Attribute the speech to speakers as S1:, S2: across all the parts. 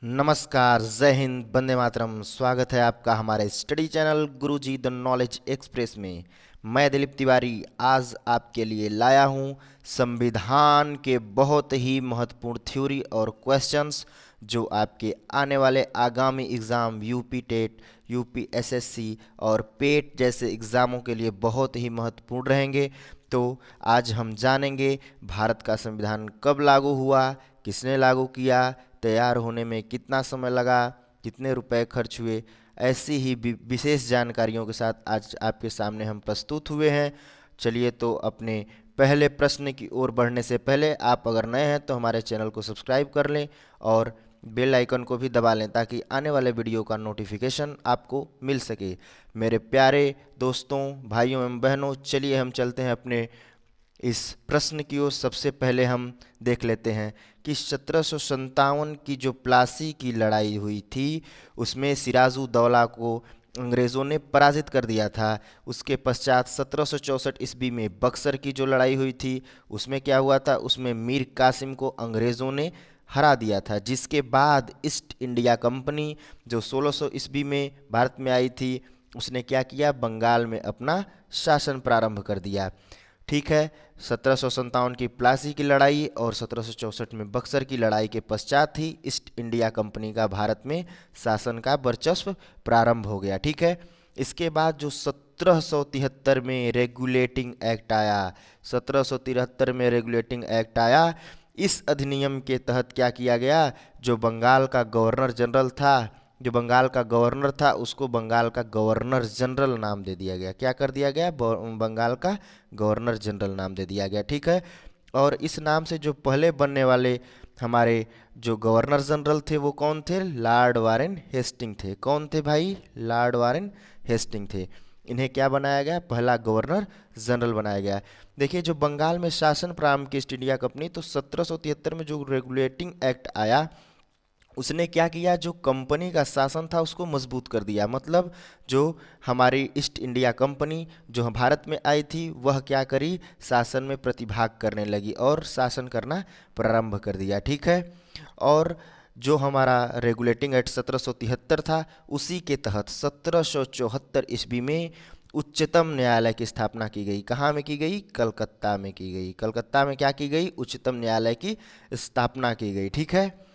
S1: नमस्कार, जय हिंद, वंदे मातरम। स्वागत है आपका हमारे study channel Guruji the knowledge express में। मैं दिलीप तिवारी आज आपके लिए लाया हूं संविधान के बहुत ही महत्वपूर्ण थ्योरी और क्वेश्चंस जो आपके आने वाले आगामी exam UP TET, UP SSC और पेट जैसे एग्ज़ामों के लिए बहुत ही महत्वपूर्ण रहेंगे। तो आज हम जानेंगे भारत का संविधान कब लागू हुआ, किसने लागू किया, तैयार होने में कितना समय लगा, कितने रुपए खर्च हुए। ऐसी ही विशेष जानकारियों के साथ आज आपके सामने हम प्रस्तुत हुए हैं। चलिए तो अपने पहले प्रश्न की ओर बढ़ने से पहले आप अगर नए हैं तो हमारे चैनल को सब्सक्राइब कर लें और बेल आइकन को भी दबा लें ताकि आने वाले वीडियो का नोटिफिकेशन आपको मिल सके। मेरे प्यारे दोस्तों, भाइयों एवं बहनों, चलिए हम चलते हैं अपने इस प्रश्न की ओर। सबसे पहले हम देख लेते हैं कि 1757 की जो प्लासी की लड़ाई हुई थी उसमें सिराजुद्दौला को अंग्रेज़ों ने पराजित कर दिया था। उसके पश्चात 1764 ईस्वी में बक्सर की जो लड़ाई हुई थी उसमें क्या हुआ था, उसमें मीर कासिम को अंग्रेज़ों ने हरा दिया था। जिसके बाद ईस्ट इंडिया कंपनी जो 1600 ईस्वी में भारत में आई थी उसने क्या किया, बंगाल में अपना शासन प्रारंभ कर दिया। ठीक है, 1757 की प्लासी की लड़ाई और 1764 में बक्सर की लड़ाई के पश्चात ही ईस्ट इंडिया कंपनी का भारत में शासन का वर्चस्व प्रारंभ हो गया। ठीक है, इसके बाद जो 1773 में रेगुलेटिंग एक्ट आया, 1773 में रेगुलेटिंग एक्ट आया, इस अधिनियम के तहत क्या किया गया, जो बंगाल का गवर्नर जनरल था, जो बंगाल का गवर्नर था उसको बंगाल का गवर्नर जनरल नाम दे दिया गया। क्या कर दिया गया, बंगाल का गवर्नर जनरल नाम दे दिया गया। ठीक है, और इस नाम से जो पहले बनने वाले हमारे जो गवर्नर जनरल थे वो कौन थे, लॉर्ड वारेन हेस्टिंग थे। कौन थे भाई, लॉर्ड वारेन हेस्टिंग थे। इन्हें क्या बनाया गया, पहला गवर्नर जनरल बनाया गया। देखिए, जो बंगाल में शासन प्रारंभ की ईस्ट इंडिया कंपनी, तो 1773 में जो रेगुलेटिंग एक्ट आया उसने क्या किया, जो कंपनी का शासन था उसको मजबूत कर दिया। मतलब जो हमारी ईस्ट इंडिया कंपनी जो भारत में आई थी वह क्या करी, शासन में प्रतिभाग करने लगी और शासन करना प्रारंभ कर दिया। ठीक है, और जो हमारा रेगुलेटिंग एक्ट 1773 था उसी के तहत 1774 ईस्वी में उच्चतम न्यायालय की स्थापना की गई। कहाँ में की गई, कलकत्ता में की गई। कलकत्ता में क्या की गई, उच्चतम न्यायालय की स्थापना की गई। ठीक है,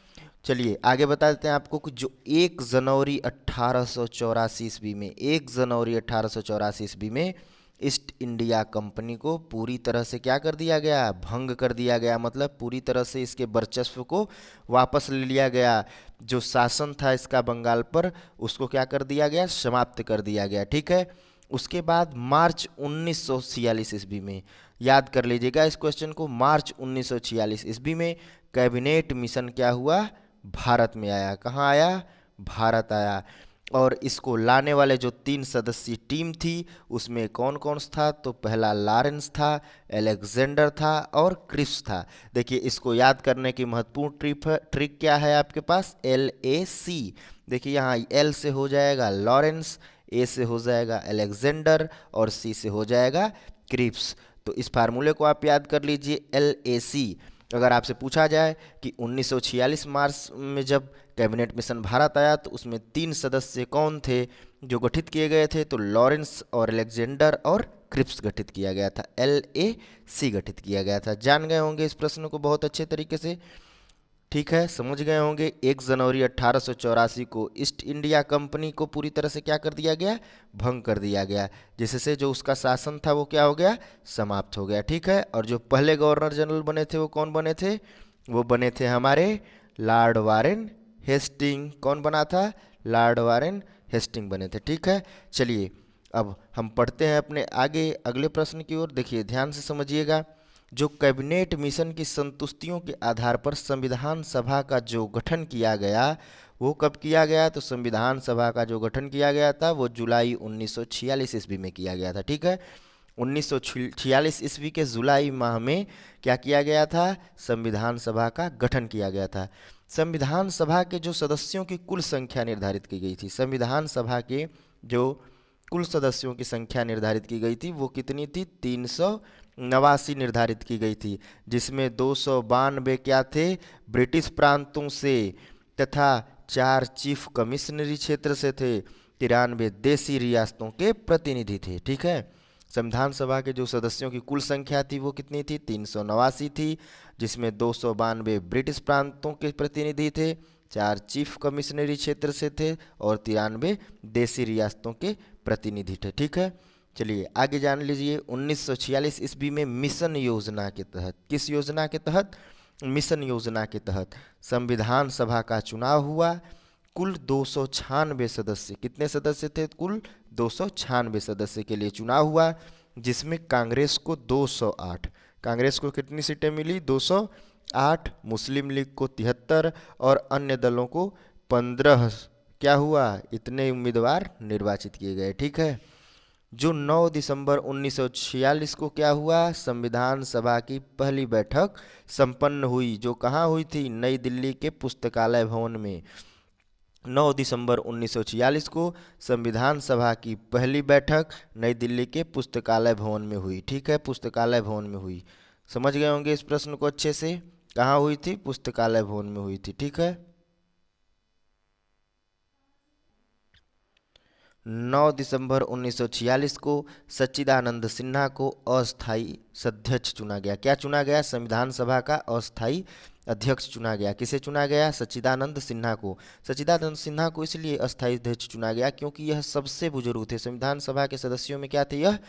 S1: चलिए आगे बता देते हैं आपको कि जो 1 जनवरी 1884 ईस्वी में, 1 जनवरी 1884 ईस्वी में ईस्ट इंडिया कंपनी को पूरी तरह से क्या कर दिया गया, भंग कर दिया गया। मतलब पूरी तरह से इसके वर्चस्व को वापस ले लिया गया। जो शासन था इसका बंगाल पर उसको क्या कर दिया गया, समाप्त कर दिया गया। ठीक है, उसके बाद मार्च 1946 ईस्वी में, याद कर लीजिएगा इस क्वेश्चन को, मार्च 1946 ईस्वी में कैबिनेट मिशन क्या हुआ, भारत में आया। कहाँ आया, भारत आया। और इसको लाने वाले जो 3 सदस्यीय टीम थी उसमें कौन कौन था, तो पहला लॉरेंस था, अलेक्जेंडर था और क्रिप्स था। देखिए, इसको याद करने की महत्वपूर्ण ट्रिक क्या है आपके पास, LAC। देखिए यहाँ L से हो जाएगा लॉरेंस, A से हो जाएगा अलेक्जेंडर और C से हो जाएगा क्रिप्स। तो इस फार्मूले को आप याद कर लीजिए, LAC। अगर आपसे पूछा जाए कि 1946 मार्च में जब कैबिनेट मिशन भारत आया तो उसमें 3 सदस्य कौन थे जो गठित किए गए थे, तो लॉरेंस और अलेक्जेंडर और क्रिप्स गठित किया गया था, LAC गठित किया गया था। जान गए होंगे इस प्रश्न को बहुत अच्छे तरीके से। ठीक है, समझ गए होंगे। 1 जनवरी 1884 को ईस्ट इंडिया कंपनी को पूरी तरह से क्या कर दिया गया, भंग कर दिया गया, जिससे जो उसका शासन था वो क्या हो गया, समाप्त हो गया। ठीक है, और जो पहले गवर्नर जनरल बने थे वो कौन बने थे, वो बने थे हमारे लॉर्ड वारेन हेस्टिंग। कौन बना था, लॉर्ड वारेन हेस्टिंग बने थे। ठीक है, चलिए अब हम पढ़ते हैं अपने आगे अगले प्रश्न की ओर। देखिए ध्यान से समझिएगा, जो कैबिनेट मिशन की संतुष्टियों के आधार पर संविधान सभा का जो गठन किया गया वो कब किया गया, तो संविधान सभा का जो गठन किया गया था वो जुलाई 1946 ईस्वी में किया गया था। ठीक है, 1946 ईस्वी के जुलाई माह में क्या किया गया था, संविधान सभा का गठन किया गया था। संविधान सभा के जो सदस्यों की कुल संख्या निर्धारित की गई थी, संविधान सभा के जो कुल सदस्यों की संख्या निर्धारित की गई थी वो कितनी थी, 389 निर्धारित की गई थी, जिसमें 292 क्या थे, ब्रिटिश प्रांतों से, तथा 4 चीफ कमिश्नरी क्षेत्र से थे, 93 देशी रियासतों के प्रतिनिधि थे। ठीक है, संविधान सभा के जो सदस्यों की कुल संख्या थी वो कितनी थी? 389 थी, जिसमें 292 ब्रिटिश प्रांतों के प्रतिनिधि थे, 4 चीफ कमिश्नरी क्षेत्र से थे और 93 देशी रियासतों के प्रतिनिधि थे। ठीक है, चलिए आगे जान लीजिए। 1946 ईस्वी में मिशन योजना के तहत, किस योजना के तहत? मिशन योजना के तहत संविधान सभा का चुनाव हुआ। कुल 296 सदस्य, कितने सदस्य थे? कुल 296 सदस्य के लिए चुनाव हुआ, जिसमें कांग्रेस को 208, कांग्रेस को कितनी सीटें मिली? 208, मुस्लिम लीग को 73 और अन्य दलों को 15 क्या हुआ? इतने उम्मीदवार निर्वाचित किए गए। ठीक है, जो 9 दिसंबर 1946 को क्या हुआ? संविधान सभा की पहली बैठक संपन्न हुई, जो कहाँ हुई थी? नई दिल्ली के पुस्तकालय भवन में। 9 दिसंबर 1946 को संविधान सभा की पहली बैठक नई दिल्ली के पुस्तकालय भवन में हुई। ठीक है, पुस्तकालय भवन में हुई। समझ गए होंगे इस प्रश्न को अच्छे से। कहाँ हुई थी? पुस्तकालय भवन में हुई थी। ठीक है, 9 दिसंबर 1946 को सच्चिदानंद सिन्हा को अस्थायी अध्यक्ष चुना गया। क्या चुना गया? संविधान सभा का अस्थायी अध्यक्ष चुना गया। किसे चुना गया? सच्चिदानंद सिन्हा को। सच्चिदानंद सिन्हा को इसलिए अस्थायी अध्यक्ष चुना गया क्योंकि यह सबसे बुजुर्ग थे। संविधान सभा के सदस्यों में क्या थे? यह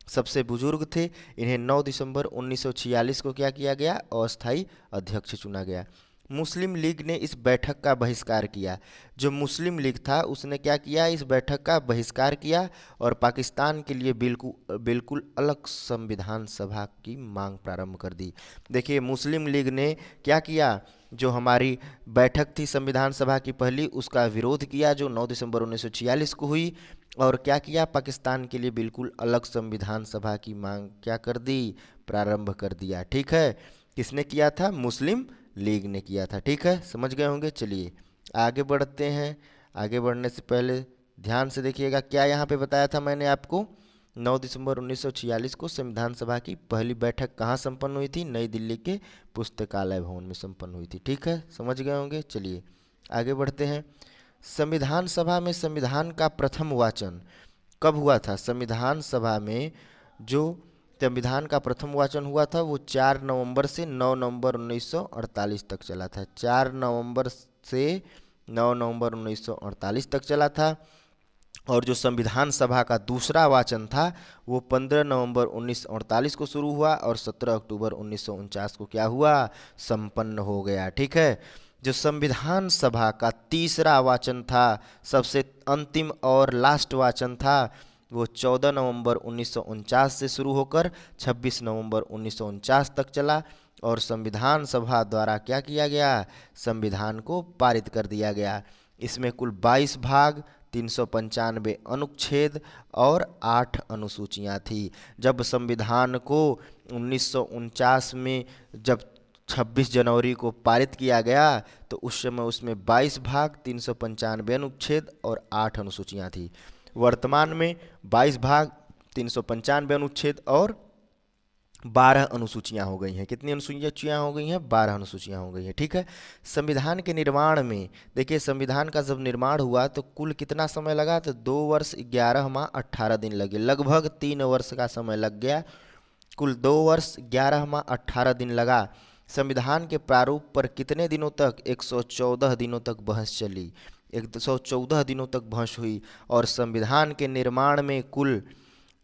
S1: सबसे बुजुर्ग थे। इन्हें 9 दिसंबर 1946 को क्या किया गया? अस्थायी अध्यक्ष चुना गया। मुस्लिम लीग ने इस बैठक का बहिष्कार किया। जो मुस्लिम लीग था उसने क्या किया? इस बैठक का बहिष्कार किया और पाकिस्तान के लिए बिल्कुल बिल्कुल अलग संविधान सभा की मांग प्रारंभ कर दी। देखिए, मुस्लिम लीग ने क्या किया? जो हमारी बैठक थी संविधान सभा की पहली, उसका विरोध किया जो 9 दिसंबर 1946 को हुई, और क्या किया? पाकिस्तान के लिए बिल्कुल अलग संविधान सभा की मांग क्या कर दी? प्रारंभ कर दिया। ठीक है, किसने किया था? मुस्लिम लीग ने किया था। ठीक है, समझ गए होंगे। चलिए आगे बढ़ते हैं। आगे बढ़ने से पहले ध्यान से देखिएगा, क्या यहाँ पे बताया था मैंने आपको? 9 दिसंबर 1946 को संविधान सभा की पहली बैठक कहाँ संपन्न हुई थी? नई दिल्ली के पुस्तकालय भवन में संपन्न हुई थी। ठीक है, समझ गए होंगे। चलिए आगे बढ़ते हैं। संविधान सभा में संविधान का प्रथम वाचन कब हुआ था? संविधान सभा में जो संविधान का प्रथम वाचन हुआ था वो 4 नवंबर से 9 नवंबर 1948 तक चला था। 4 नवंबर से 9 नवंबर 1948 तक चला था। और जो संविधान सभा का दूसरा वाचन था वो 15 नवंबर 1948 को शुरू हुआ और 17 अक्टूबर 1949 को क्या हुआ? संपन्न हो गया। ठीक है, जो संविधान सभा का तीसरा वाचन था, सबसे अंतिम और लास्ट वाचन था, वो 14 नवंबर 1949 से शुरू होकर 26 नवंबर 1949 तक चला और संविधान सभा द्वारा क्या किया गया? संविधान को पारित कर दिया गया। इसमें कुल 22 भाग, 395 अनुच्छेद और 8 अनुसूचियां थी। जब संविधान को 1949 में जब 26 जनवरी को पारित किया गया तो उस समय उसमें 22 भाग, 395 अनुच्छेद और 8 अनुसूचियां थी। वर्तमान में 22 भाग, 395 अनुच्छेद और 12 अनुसूचियां हो गई हैं। कितनी अनुसूचियां हो गई हैं? 12 अनुसूचियां हो गई हैं। ठीक है, संविधान के निर्माण में देखिए, संविधान का जब निर्माण हुआ तो कुल कितना समय लगा? तो 2 वर्ष 11 माह 18 दिन लगे, लगभग 3 वर्ष का समय लग गया। कुल 2 वर्ष 11 माह 18 दिन लगा। संविधान के प्रारूप पर कितने दिनों तक? 114 दिनों तक बहस चली, 114 दिनों तक बहस हुई। और संविधान के निर्माण में कुल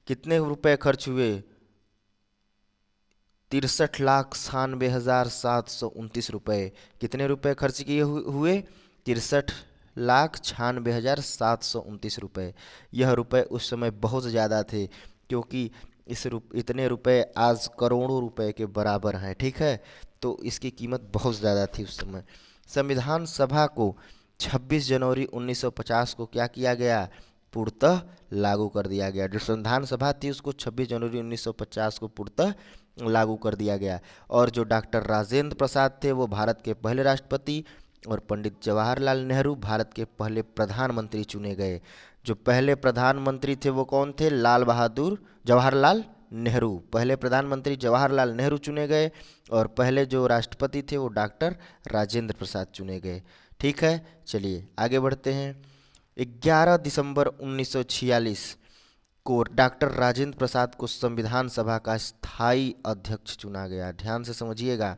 S1: कितने रुपए खर्च हुए? 63,96,729 रुपए। कितने रुपए खर्च किए हुए? 63,96,729 रुपए। यह रुपए उस समय बहुत ज़्यादा थे क्योंकि इतने रुपए आज करोड़ों रुपए के बराबर हैं। ठीक है, तो इसकी कीमत बहुत ज़्यादा थी उस समय। संविधान सभा को 26 जनवरी 1950 को क्या किया गया? पूर्णतः लागू कर दिया गया। जो संविधान सभा थी उसको 26 जनवरी 1950 को पूर्णतः लागू कर दिया गया। और जो डॉक्टर राजेंद्र प्रसाद थे वो भारत के पहले राष्ट्रपति और पंडित जवाहरलाल नेहरू भारत के पहले प्रधानमंत्री चुने गए। जो पहले प्रधानमंत्री थे वो कौन थे? जवाहरलाल नेहरू। पहले प्रधानमंत्री जवाहरलाल नेहरू चुने गए और पहले जो राष्ट्रपति थे वो डॉक्टर राजेंद्र प्रसाद चुने गए। ठीक है, चलिए आगे बढ़ते हैं। 11 दिसंबर 1946 को डॉक्टर राजेंद्र प्रसाद को संविधान सभा का स्थायी अध्यक्ष चुना गया। ध्यान से समझिएगा,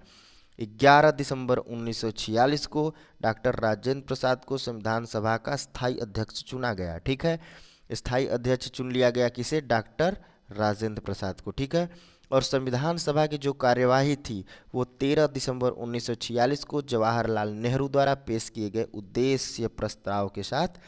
S1: 11 दिसंबर 1946 को डॉक्टर राजेंद्र प्रसाद को संविधान सभा का स्थायी अध्यक्ष चुना गया। ठीक है, स्थायी अध्यक्ष चुन लिया गया किसे? डॉक्टर राजेंद्र प्रसाद को। ठीक है, और संविधान सभा की जो कार्यवाही थी वो 13 दिसंबर 1946 को जवाहरलाल नेहरू द्वारा पेश किए गए उद्देश्य प्रस्ताव के साथ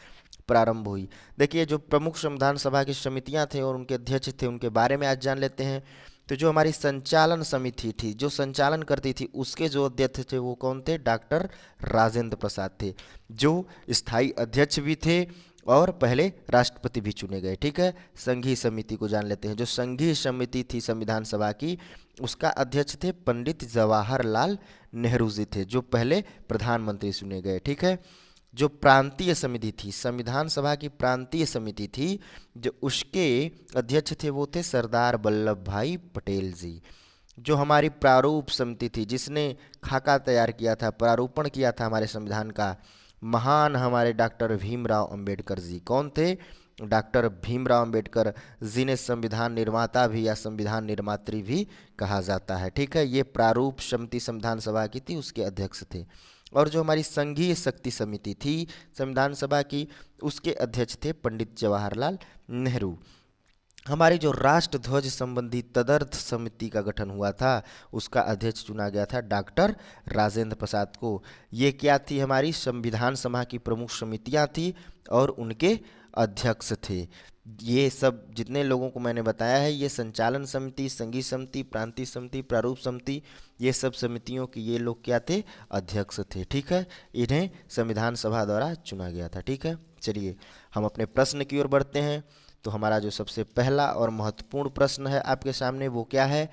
S1: प्रारंभ हुई। देखिए, जो प्रमुख संविधान सभा की समितियां थे और उनके अध्यक्ष थे, उनके बारे में आज जान लेते हैं। तो जो हमारी संचालन समिति थी, जो संचालन करती थी, उसके जो अध्यक्ष थे वो कौन थे? डॉक्टर राजेंद्र प्रसाद थे, जो स्थायी अध्यक्ष भी थे और पहले राष्ट्रपति भी चुने गए। ठीक है, संघीय समिति को जान लेते हैं। जो संघीय समिति थी संविधान सभा की, उसका अध्यक्ष थे पंडित जवाहरलाल नेहरू जी थे, जो पहले प्रधानमंत्री चुने गए। ठीक है, जो प्रांतीय समिति थी, संविधान सभा की प्रांतीय समिति थी, जो उसके अध्यक्ष थे वो थे सरदार वल्लभ भाई पटेल जी। जो हमारी प्रारूप समिति थी, जिसने खाका तैयार किया था, प्रारूपण किया था हमारे संविधान का, महान हमारे डॉक्टर भीमराव अंबेडकर जी। कौन थे? डॉक्टर भीमराव अंबेडकर, जिन्हें संविधान निर्माता भी या संविधान निर्मात्री भी कहा जाता है। ठीक है, ये प्रारूप समिति संविधान सभा की थी, उसके अध्यक्ष थे। और जो हमारी संघीय शक्ति समिति थी संविधान सभा की, उसके अध्यक्ष थे पंडित जवाहरलाल नेहरू। हमारी जो राष्ट्र ध्वज संबंधी तदर्थ समिति का गठन हुआ था, उसका अध्यक्ष चुना गया था डॉक्टर राजेंद्र प्रसाद को। ये क्या थी? हमारी संविधान सभा की प्रमुख समितियां थी और उनके अध्यक्ष थे। ये सब जितने लोगों को मैंने बताया है, ये संचालन समिति, संघीय समिति, प्रांतीय समिति, प्रारूप समिति, ये सब समितियों की ये लोग क्या थे? अध्यक्ष थे। ठीक है, इन्हें संविधान सभा द्वारा चुना गया था। ठीक है, चलिए हम अपने प्रश्न की ओर बढ़ते हैं। तो हमारा जो सबसे पहला और महत्वपूर्ण प्रश्न है आपके सामने, वो क्या है?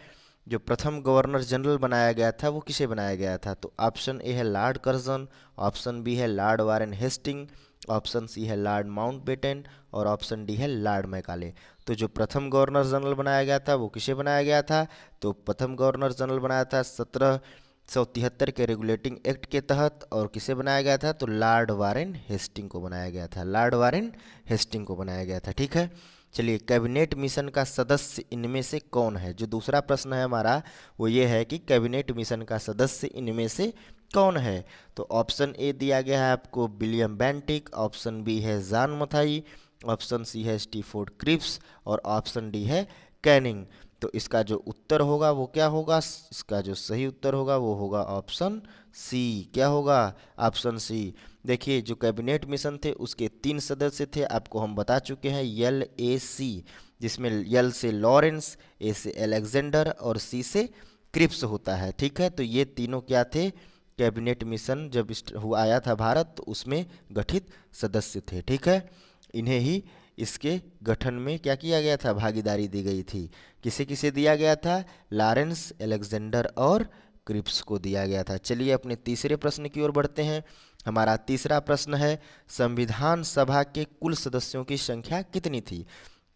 S1: जो प्रथम गवर्नर जनरल बनाया गया था वो किसे बनाया गया था? तो ऑप्शन ए है लॉर्ड कर्जन, ऑप्शन बी है Lord Warren Hasting, option C है लॉर्ड माउंटबेटन और ऑप्शन डी है लॉर्ड मैकाले। तो जो प्रथम गवर्नर जनरल बनाया गया था वो किसे बनाया गया था? तो प्रथम गवर्नर जनरल बनाया था 1773 के रेगुलेटिंग एक्ट के तहत। और किसे बनाया गया था? तो लॉर्ड वारेन हेस्टिंग को बनाया गया था, लॉर्ड वारेन हेस्टिंग को बनाया गया था। ठीक है, चलिए कैबिनेट मिशन का सदस्य इनमें से कौन है? जो दूसरा प्रश्न है हमारा वो ये है कि कैबिनेट मिशन का सदस्य इनमें से कौन है? तो ऑप्शन ए दिया गया है आपको विलियम बेंटिक, ऑप्शन बी है जॉन मथाई, ऑप्शन सी है स्टीफोर्ड क्रिप्स और ऑप्शन डी है कैनिंग। तो इसका जो उत्तर होगा वो क्या होगा? इसका जो सही उत्तर होगा वो होगा ऑप्शन सी। क्या होगा? Option C. देखिए, जो कैबिनेट मिशन थे उसके 3 सदस्य थे, आपको हम बता चुके हैं, LAC, जिसमें यल से लॉरेंस, ए से अलेक्जेंडर और सी से क्रिप्स होता है। ठीक है, तो ये तीनों क्या थे? कैबिनेट मिशन जब आया था भारत तो उसमें गठित सदस्य थे। ठीक है, इन्हें ही इसके गठन में क्या किया गया था? भागीदारी दी गई थी। किसे किसे दिया गया था? लॉरेंस, अलेक्जेंडर और क्रिप्स को दिया गया था। चलिए अपने तीसरे प्रश्न की ओर बढ़ते हैं। हमारा तीसरा प्रश्न है, संविधान सभा के कुल सदस्यों की संख्या कितनी थी?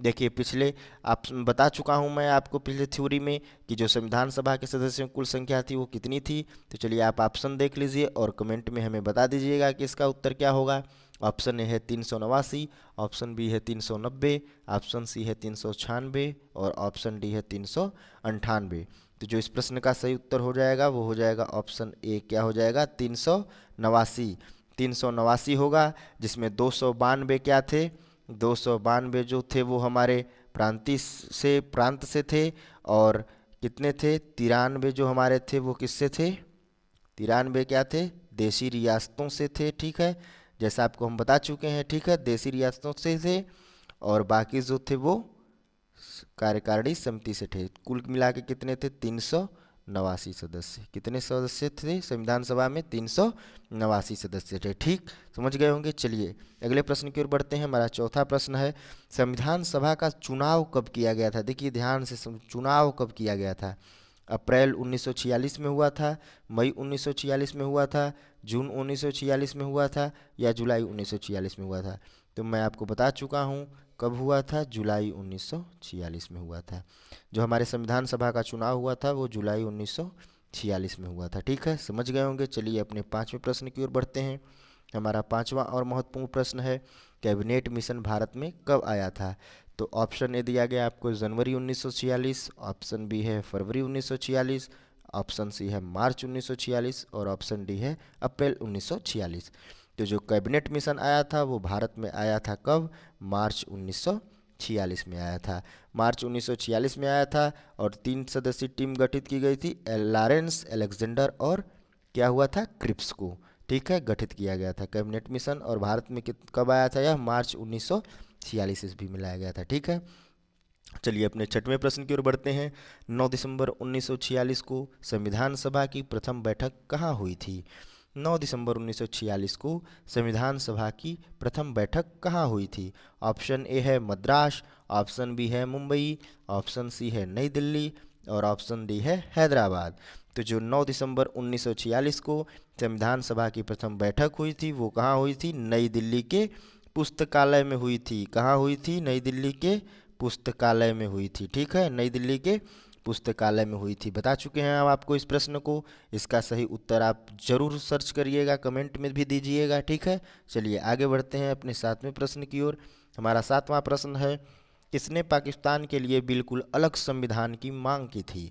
S1: देखिए, पिछले आप बता चुका हूं मैं आपको पिछले थ्योरी में कि जो संविधान सभा के सदस्यों की कुल संख्या थी वो कितनी थी। तो चलिए आप ऑप्शन देख लीजिए और कमेंट में हमें बता दीजिएगा कि इसका उत्तर क्या होगा। ऑप्शन ए है 389, ऑप्शन बी है 390, ऑप्शन सी है 396 और ऑप्शन डी है 398। तो जो इस प्रश्न का सही उत्तर हो जाएगा वो हो जाएगा ऑप्शन ए। क्या हो जाएगा? 389। 389 होगा, जिसमें 292 क्या थे? 292 जो थे वो हमारे प्रांत से थे। और कितने थे? 93 जो हमारे थे वो किससे थे? 93 क्या थे? देशी रियासतों से थे। ठीक है, जैसा आपको हम बता चुके हैं। ठीक है, देशी रियासतों से थे और बाकी जो थे वो कार्यकारिणी समिति से थे। कुल मिला के कितने थे? 389 सदस्य। कितने सदस्य थे संविधान सभा में? 389 सदस्य थे। ठीक, समझ गए होंगे। चलिए अगले प्रश्न की ओर बढ़ते हैं। हमारा चौथा प्रश्न है, संविधान सभा का चुनाव कब किया गया था? देखिए ध्यान से, चुनाव कब किया गया था? अप्रैल 1946 में हुआ था, मई 1946 में हुआ था, जून 1946 में हुआ था या जुलाई 1946 में हुआ था? तो मैं आपको बता चुका हूँ कब हुआ था। जुलाई 1946 में हुआ था। जो हमारे संविधान सभा का चुनाव हुआ था वो जुलाई 1946 में हुआ था। ठीक है, समझ गए होंगे। चलिए अपने पांचवें प्रश्न की ओर बढ़ते हैं। हमारा पांचवा और महत्वपूर्ण प्रश्न है, कैबिनेट मिशन भारत में कब आया था? तो ऑप्शन ए दिया गया आपको जनवरी 1946, ऑप्शन बी है फरवरी 1946, ऑप्शन सी है मार्च 1946 और ऑप्शन डी है अप्रैल 1946। तो जो कैबिनेट मिशन आया था वो भारत में आया था कब? मार्च 1946 में आया था। मार्च 1946 में आया था और 3 सदस्यीय टीम गठित की गई थी, लॉरेंस, अलेक्जेंडर और क्या हुआ था, क्रिप्स को, ठीक है, गठित किया गया था कैबिनेट मिशन। और भारत में कब आया था यह? मार्च 1946 ईस्वी में लाया गया था, ठीक है। चलिए अपने छठवें प्रश्न की ओर बढ़ते हैं। 9 दिसंबर 1946 को संविधान सभा की प्रथम बैठक कहाँ हुई थी? 9 दिसंबर 1946 को संविधान सभा की प्रथम बैठक कहाँ हुई थी? ऑप्शन ए है मद्रास, ऑप्शन बी है मुंबई, ऑप्शन सी है नई दिल्ली और ऑप्शन डी है हैदराबाद। तो जो 9 दिसंबर 1946 को संविधान सभा की प्रथम बैठक हुई थी वो कहाँ हुई थी? नई दिल्ली के पुस्तकालय में हुई थी। कहाँ हुई थी? नई दिल्ली के पुस्तकालय में हुई थी, ठीक है, नई दिल्ली के पुस्तकालय में हुई थी। बता चुके हैं हम आपको इस प्रश्न को। इसका सही उत्तर आप जरूर सर्च करिएगा, कमेंट में भी दीजिएगा, ठीक है। चलिए आगे बढ़ते हैं अपने सातवें प्रश्न की ओर। हमारा सातवां प्रश्न है, किसने पाकिस्तान के लिए बिल्कुल अलग संविधान की मांग की थी?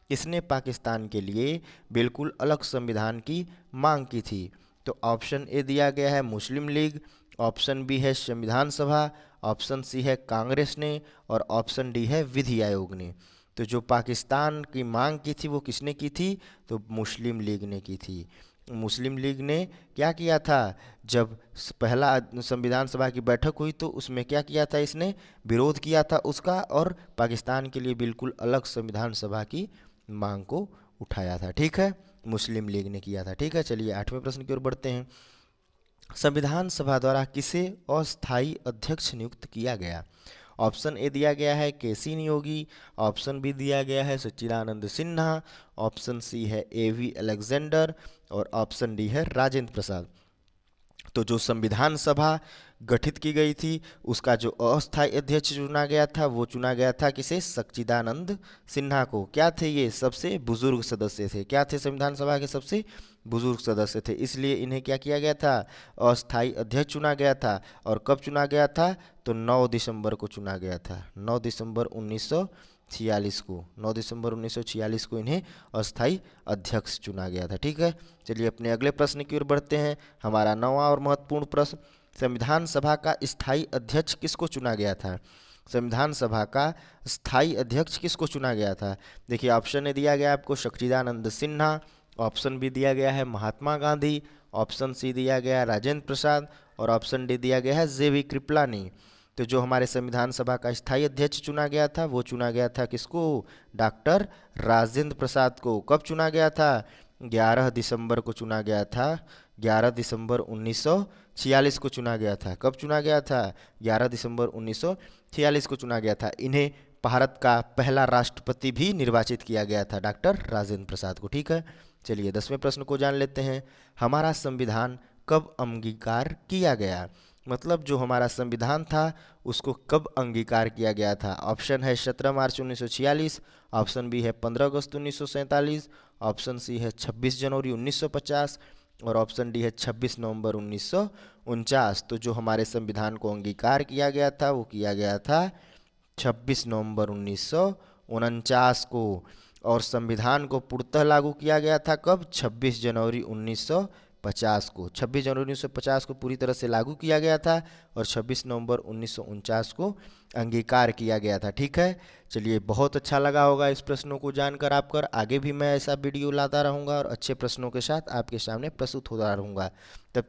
S1: किसने पाकिस्तान के लिए बिल्कुल अलग संविधान की मांग की थी? तो ऑप्शन ए दिया गया है मुस्लिम लीग, ऑप्शन बी है संविधान सभा, ऑप्शन सी है कांग्रेस ने और ऑप्शन डी है विधि आयोग ने। तो जो पाकिस्तान की मांग की थी वो किसने की थी? तो मुस्लिम लीग ने की थी। मुस्लिम लीग ने क्या किया था? जब पहला संविधान सभा की बैठक हुई तो उसमें क्या किया था? इसने विरोध किया था उसका और पाकिस्तान के लिए बिल्कुल अलग संविधान सभा की मांग को उठाया था, ठीक है, मुस्लिम लीग ने किया था, ठीक है। चलिए आठवें प्रश्न की ओर बढ़ते हैं। संविधान सभा द्वारा किसे अस्थायी अध्यक्ष नियुक्त किया गया? ऑप्शन ए दिया गया है केसी नियोगी, ऑप्शन बी दिया गया है सच्चिदानंद सिन्हा, ऑप्शन सी है एवी अलेक्जेंडर और ऑप्शन डी है राजेंद्र प्रसाद। तो जो संविधान सभा गठित की गई थी उसका जो अस्थायी अध्यक्ष चुना गया था वो चुना गया था किसे? सच्चिदानंद सिन्हा को। क्या थे ये? सबसे बुजुर्ग सदस्य थे। क्या थे? संविधान सभा के सबसे बुजुर्ग सदस्य थे, इसलिए इन्हें क्या किया गया था? अस्थायी अध्यक्ष चुना गया था। और कब चुना गया था? तो 9 दिसंबर को चुना गया था, 9 दिसंबर 1946 को, 9 दिसंबर 1946 को इन्हें अस्थायी अध्यक्ष चुना गया था, ठीक है। चलिए अपने अगले प्रश्न की ओर बढ़ते हैं। हमारा नौवां और महत्वपूर्ण प्रश्न, संविधान सभा का स्थायी अध्यक्ष किसको चुना गया था? संविधान सभा का स्थायी अध्यक्ष किसको चुना गया था? देखिए ऑप्शन ए दिया गया आपको सच्चिदानंद सिन्हा, ऑप्शन बी दिया गया है महात्मा गांधी, ऑप्शन सी दिया गया है राजेंद्र प्रसाद और ऑप्शन डी दिया गया है जेवी कृपलानी। तो जो हमारे संविधान सभा का स्थायी अध्यक्ष चुना गया था वो चुना गया था किसको? डॉक्टर राजेंद्र प्रसाद को। कब चुना गया था? 11 दिसंबर को चुना गया था, 11 दिसंबर 1946 को चुना गया था। कब चुना गया था? 11 दिसंबर 1946 को चुना गया था। इन्हें भारत का पहला राष्ट्रपति भी निर्वाचित किया गया था, डॉक्टर राजेंद्र प्रसाद को, ठीक है। चलिए 10वें प्रश्न को जान लेते हैं। हमारा संविधान कब अंगीकार किया गया? मतलब जो हमारा संविधान था उसको कब अंगीकार किया गया था? ऑप्शन है 17 मार्च 1946, ऑप्शन बी है 15 अगस्त 1947, ऑप्शन सी है 26 जनवरी 1950 और ऑप्शन डी है 26 नवंबर 1949। तो जो हमारे संविधान को अंगीकार किया गया था वो किया गया था 26 नवंबर 1949 को। और संविधान को पूर्णतः लागू किया गया था कब? 26 जनवरी 1950 को। 26 जनवरी 1950 को पूरी तरह से लागू किया गया था और 26 नवंबर 1949 को अंगीकार किया गया था, ठीक है। चलिए बहुत अच्छा लगा होगा इस प्रश्नों को जानकर आपको। आगे भी मैं ऐसा वीडियो लाता रहूँगा और अच्छे प्रश्नों के साथ आपके सामने प्रस्तुत होता रहूँगा। तब